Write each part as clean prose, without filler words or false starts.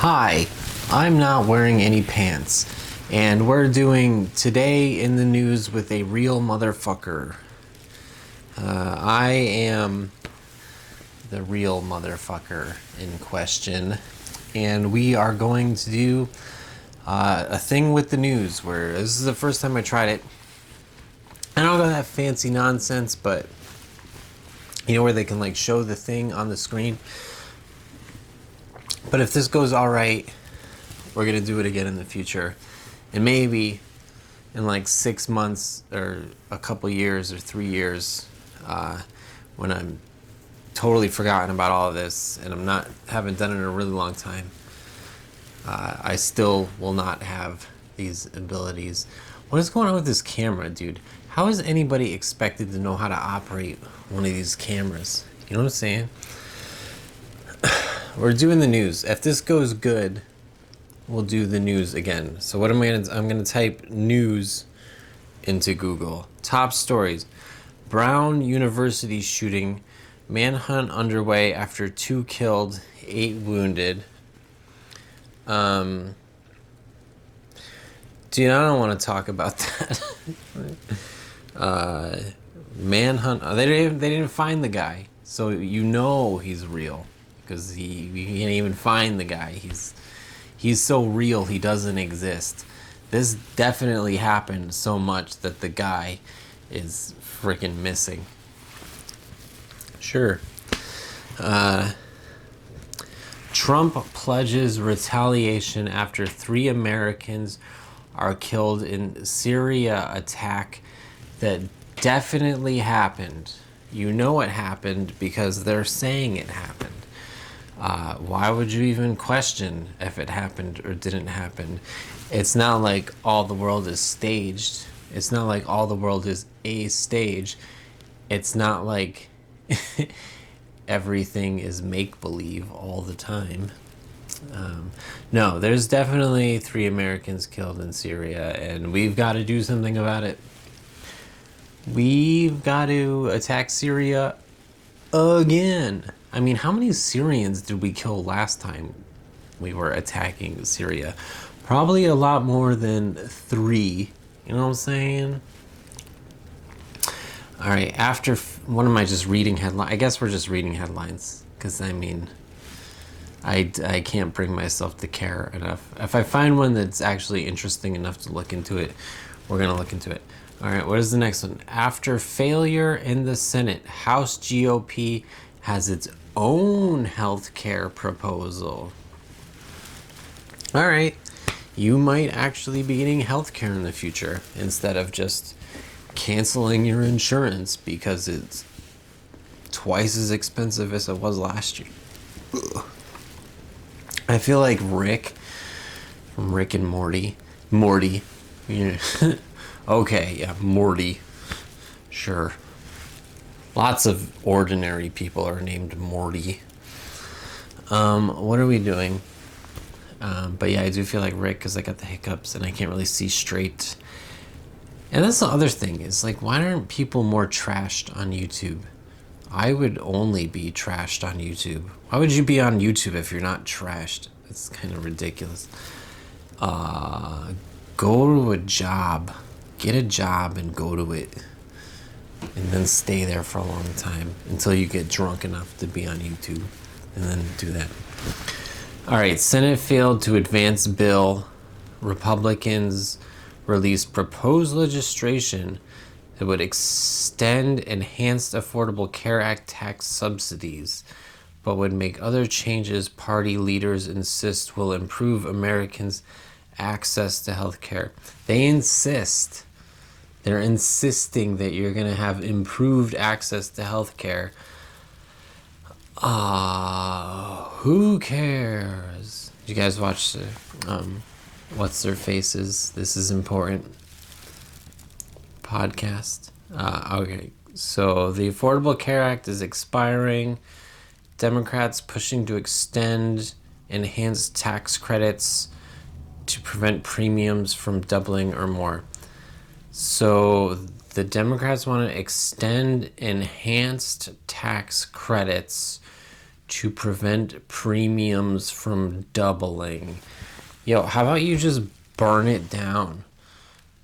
Hi, I'm not wearing any pants, and we're doing Today in the News with a real motherfucker. I am the real motherfucker in question, and we are going to do a thing with the news where this is the first time I tried it. I don't know that fancy nonsense, but you know where they can like show the thing on the screen. But if this goes all right, we're gonna do it again in the future, and maybe in like 6 months or a couple years or 3 years, when I'm totally forgotten about all of this and haven't done it in a really long time, I still will not have these abilities. What is going on with this camera, dude? How is anybody expected to know how to operate one of these cameras? You know what I'm saying? We're doing the news. If this goes good, we'll do the news again. So what am I gonna? I'm gonna type news into Google. Top stories: Brown University shooting, manhunt underway after 2 killed, 8 wounded. Dude, I don't want to talk about that. Manhunt. They didn't find the guy, so you know he's real because you can't even find the guy. He's so real he doesn't exist. This definitely happened so much that the guy is freaking missing. Sure. Trump pledges retaliation after 3 Americans are killed in Syria attack that definitely happened. You know it happened because they're saying it happened. Why would you even question if it happened or didn't happen? It's not like all the world is staged. It's not like all the world is a stage. It's not like everything is make-believe all the time. No, there's definitely 3 Americans killed in Syria, and we've got to do something about it. We've got to attack Syria again. I mean, how many Syrians did we kill last time we were attacking Syria? Probably a lot more than 3. You know what I'm saying? All right, what am I just reading headlines? I guess we're just reading headlines because, I mean, I can't bring myself to care enough. If I find one that's actually interesting enough to look into it, we're going to look into it. All right, what is the next one? After failure in the Senate, House GOP has its own health care proposal. All right, you might actually be getting health care in the future instead of just canceling your insurance because it's twice as expensive as it was last year. Ugh. I feel like Rick from Rick and Morty. Yeah. Okay, yeah, Morty. Sure. Lots of ordinary people are named Morty. What are we doing? But yeah, I do feel like Rick because I got the hiccups and I can't really see straight. And that's the other thing is, like, why aren't people more trashed on YouTube? I would only be trashed on YouTube. Why would you be on YouTube if you're not trashed? It's kind of ridiculous. Go to a job. Get a job and go to it. And then stay there for a long time until you get drunk enough to be on YouTube. And then do that. All right, Senate failed to advance bill. Republicans released proposed legislation that would extend Enhanced Affordable Care Act tax subsidies, but would make other changes party leaders insist will improve Americans' access to health care. They insist. They're insisting that you're going to have improved access to health care. Who cares? Did you guys watch What's Their Faces? This is important podcast. Okay, so the Affordable Care Act is expiring. Democrats pushing to extend enhanced tax credits to prevent premiums from doubling or more. So the Democrats want to extend enhanced tax credits to prevent premiums from doubling. Yo, how about you just burn it down?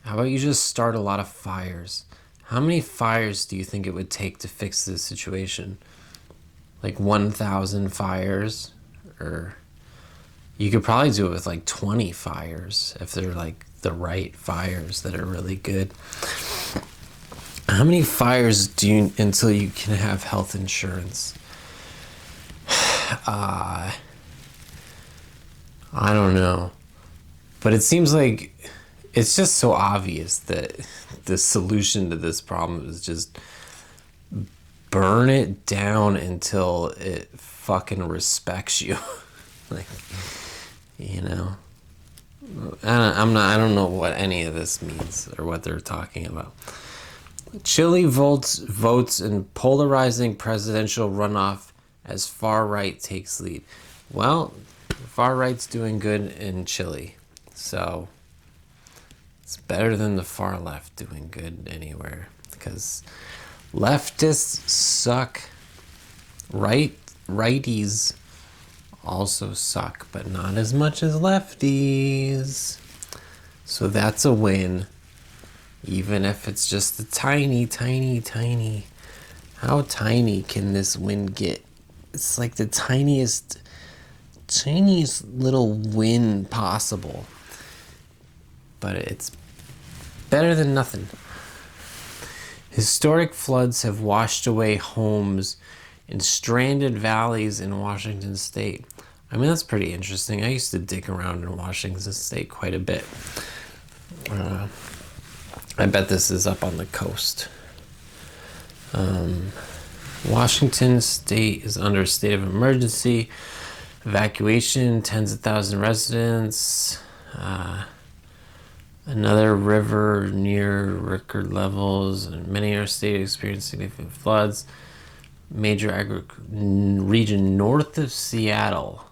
How about you just start a lot of fires? How many fires do you think it would take to fix this situation? Like 1,000 fires? Or you could probably do it with like 20 fires if they're like the right fires that are really good. How many fires do you until you can have health insurance? I don't know. But it seems like it's just so obvious that the solution to this problem is just burn it down until it fucking respects you. Like, you know, I don't know what any of this means or what they're talking about. Chile votes in polarizing presidential runoff as far right takes lead. Well, far right's doing good in Chile, so it's better than the far left doing good anywhere, because leftists suck. Righties also suck, but not as much as lefties. So that's a win, even if it's just a tiny. How tiny can this win get? It's like the tiniest little win possible. But it's better than nothing. Historic floods have washed away homes in stranded valleys in Washington state. I mean, that's pretty interesting. I used to dig around in Washington state quite a bit. I bet this is up on the coast. Washington state is under a state of emergency. Evacuation, tens of thousands of residents. Another river near record levels, and many are state experiencing significant floods. Major region north of Seattle.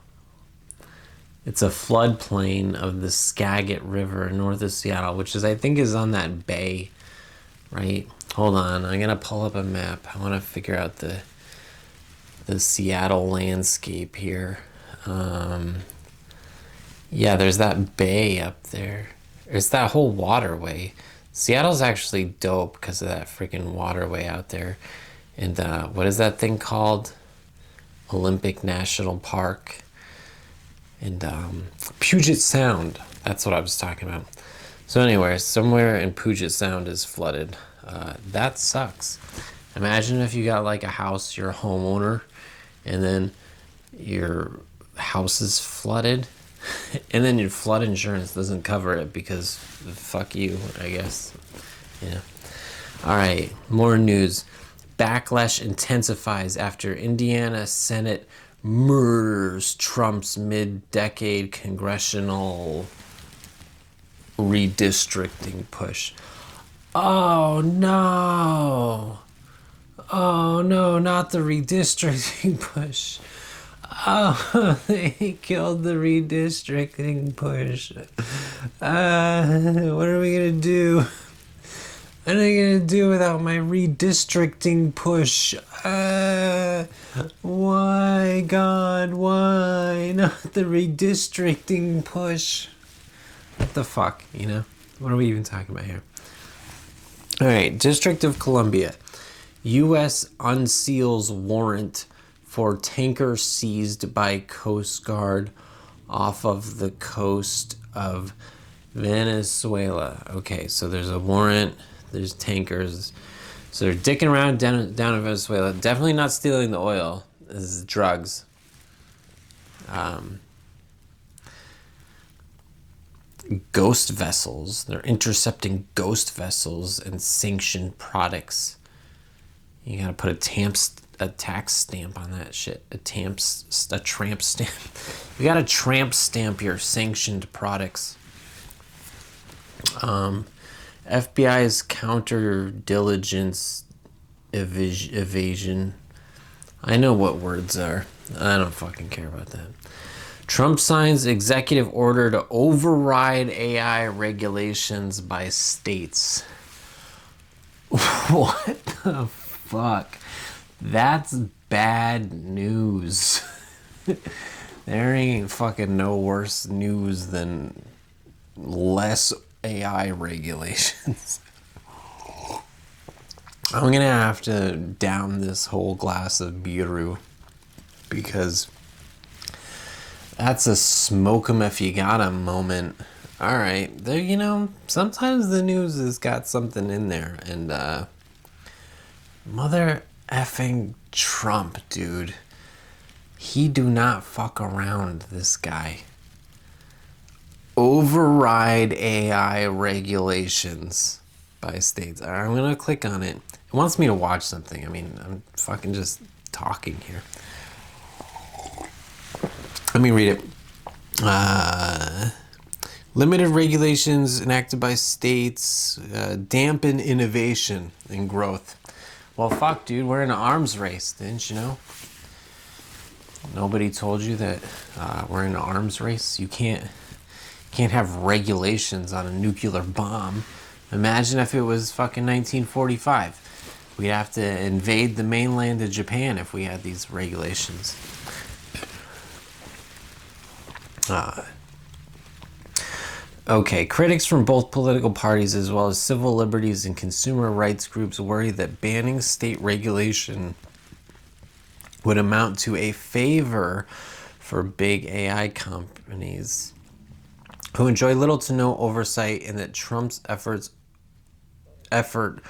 It's a floodplain of the Skagit River north of Seattle, which is, I think, is on that bay, right? Hold on, I'm gonna pull up a map. I want to figure out the Seattle landscape here. Yeah, there's that bay up there. It's that whole waterway. Seattle's actually dope because of that freaking waterway out there. And what is that thing called? Olympic National Park. And Puget Sound. That's what I was talking about. So anyway, somewhere in Puget Sound is flooded. That sucks. Imagine if you got like a house, you're a homeowner, and then your house is flooded. And then your flood insurance doesn't cover it because fuck you, I guess. Yeah. All right, more news. Backlash intensifies after Indiana Senate murders Trump's mid-decade congressional redistricting push. Oh no. Oh no, not the redistricting push. Oh, they killed the redistricting push. What are we gonna do? What am I gonna do without my redistricting push? Why, God, why? Not the redistricting push. What the fuck, you know? What are we even talking about here? Alright, District of Columbia. U.S. unseals warrant for tanker seized by Coast Guard off of the coast of Venezuela. Okay, so there's a warrant. There's tankers. So they're dicking around down in Venezuela. Definitely not stealing the oil. This is drugs. Ghost vessels. They're intercepting ghost vessels and sanctioned products. You gotta put a tax stamp on that shit. A tramp stamp. You gotta tramp stamp your sanctioned products. FBI's counter diligence evasion. I know what words are. I don't fucking care about that. Trump signs executive order to override AI regulations by states. What the fuck? That's bad news. There ain't fucking no worse news than less AI regulations. I'm gonna have to down this whole glass of Biru because that's a smoke 'em if you got 'em moment. All right, there. You know, sometimes the news has got something in there, and mother effing Trump, dude. He do not fuck around. This guy. Override AI regulations by states. All right, I'm gonna click on it. It wants me to watch something. I mean, I'm fucking just talking here. Let me read it. Limited regulations enacted by states dampen innovation and growth. Well, fuck, dude, we're in an arms race, didn't you know? Nobody told you that we're in an arms race. You can't have regulations on a nuclear bomb. Imagine if it was fucking 1945. We'd have to invade the mainland of Japan if we had these regulations. Okay, critics from both political parties as well as civil liberties and consumer rights groups worry that banning state regulation would amount to a favor for big AI companies who enjoy little to no oversight, and that Trump's effort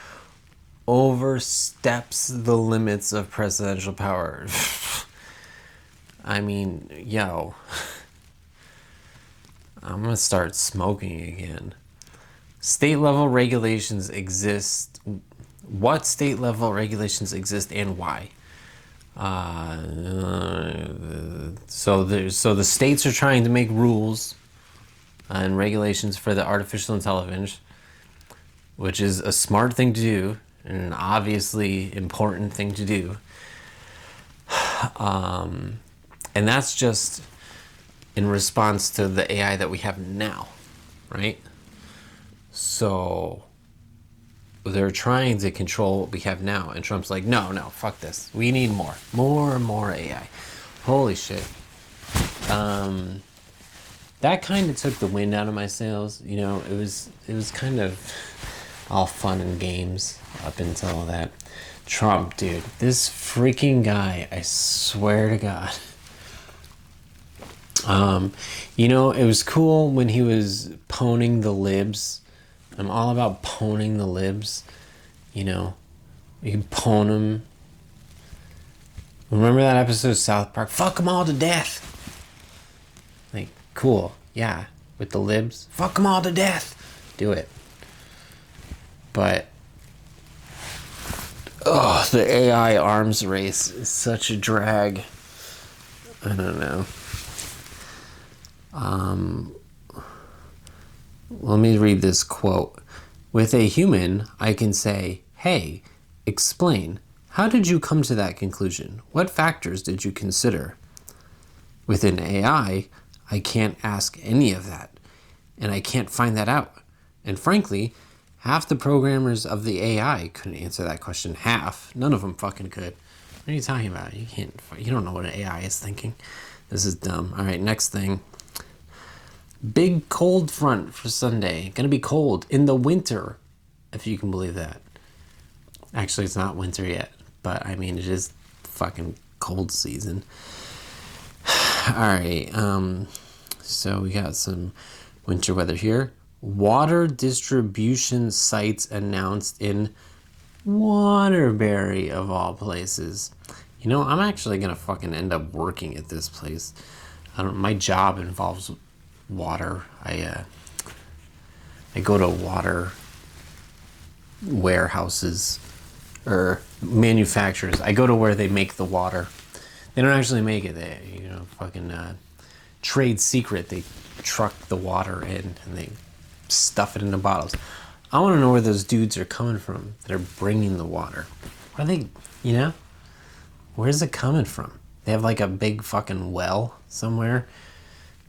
oversteps the limits of presidential power. I mean, yo, I'm gonna start smoking again. State level regulations exist. What state level regulations exist and why? So the states are trying to make rules and regulations for the artificial intelligence, which is a smart thing to do and an obviously important thing to do. And that's just in response to the AI that we have now, right? So they're trying to control what we have now, and Trump's like, no, fuck this. We need more AI. Holy shit. That kind of took the wind out of my sails. You know, it was kind of all fun and games up until all that. Trump, dude, this freaking guy, I swear to God. You know, it was cool when he was poning the libs. I'm all about poning the libs. You know, you can pwn them. Remember that episode of South Park? Fuck them all to death. Like, cool. Yeah, with the libs. Fuck them all to death. Do it. But, the AI arms race is such a drag. I don't know. Let me read this quote. With a human, I can say, hey, explain. How did you come to that conclusion? What factors did you consider? With an AI, I can't ask any of that, and I can't find that out. And frankly, half the programmers of the AI couldn't answer that question. Half. None of them fucking could. What are you talking about? You don't know what an AI is thinking. This is dumb. All right, next thing. Big cold front for Sunday. Gonna be cold in the winter, if you can believe that. Actually, it's not winter yet, but I mean, it is fucking cold season. All right, so we got some winter weather here. Water distribution sites announced in Waterbury, of all places. You know, I'm actually gonna fucking end up working at this place. My job involves water. I go to water warehouses or manufacturers. I go to where they make the water. They don't actually make it. They, fucking trade secret. They truck the water in and they stuff it into bottles. I want to know where those dudes are coming from that are bringing the water. Are they, where's it coming from? They have like a big fucking well somewhere.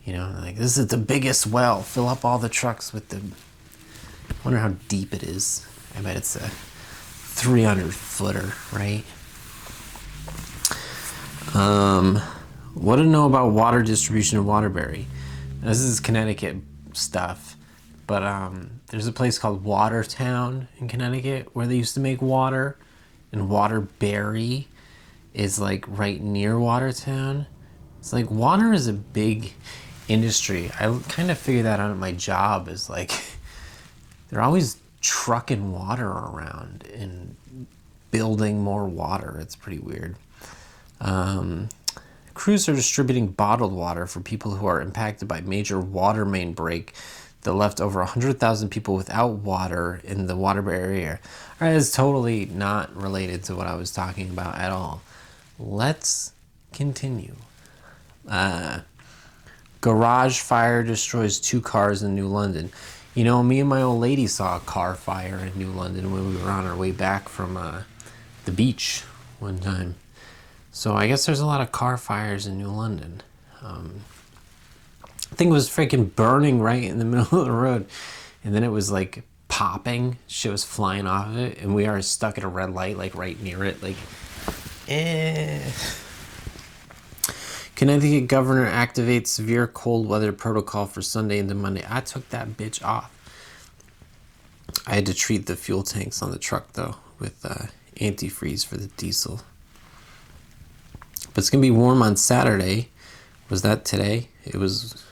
Like, this is the biggest well. Fill up all the trucks with the... I wonder how deep it is. I bet it's a 300-footer, right? What to know about water distribution in Waterbury? This is Connecticut stuff, but there's a place called Watertown in Connecticut where they used to make water, and Waterbury is like right near Watertown. It's like water is a big industry. I kind of figured that out at my job. Is like they're always trucking water around and building more water. It's pretty weird. Crews are distributing bottled water for people who are impacted by major water main break that left over 100,000 people without water in the Waterbury area. All right, it's totally not related to what I was talking about at all. Let's continue. Garage fire destroys 2 cars in New London. You know, me and my old lady saw a car fire in New London when we were on our way back from the beach one time. So I guess there's a lot of car fires in New London. I think it was freaking burning right in the middle of the road. And then it was like popping. Shit was flying off of it. And we are stuck at a red light, like right near it. Like, Connecticut governor activates severe cold weather protocol for Sunday into Monday. I took that bitch off. I had to treat the fuel tanks on the truck, though, with antifreeze for the diesel. But it's going to be warm on Saturday. Was that today? It was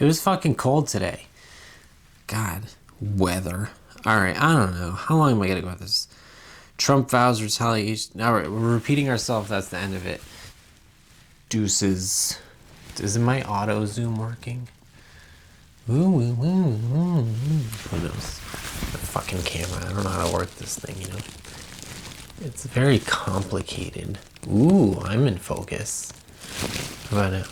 fucking cold today. God, weather. All right, I don't know. How long am I going to go with this? Trump vows retaliation. All right, we're repeating ourselves. That's the end of it. Deuces. Isn't my auto zoom working? Who knows? The fucking camera. I don't know how to work this thing, you know? It's very complicated. Ooh, I'm in focus. How about now?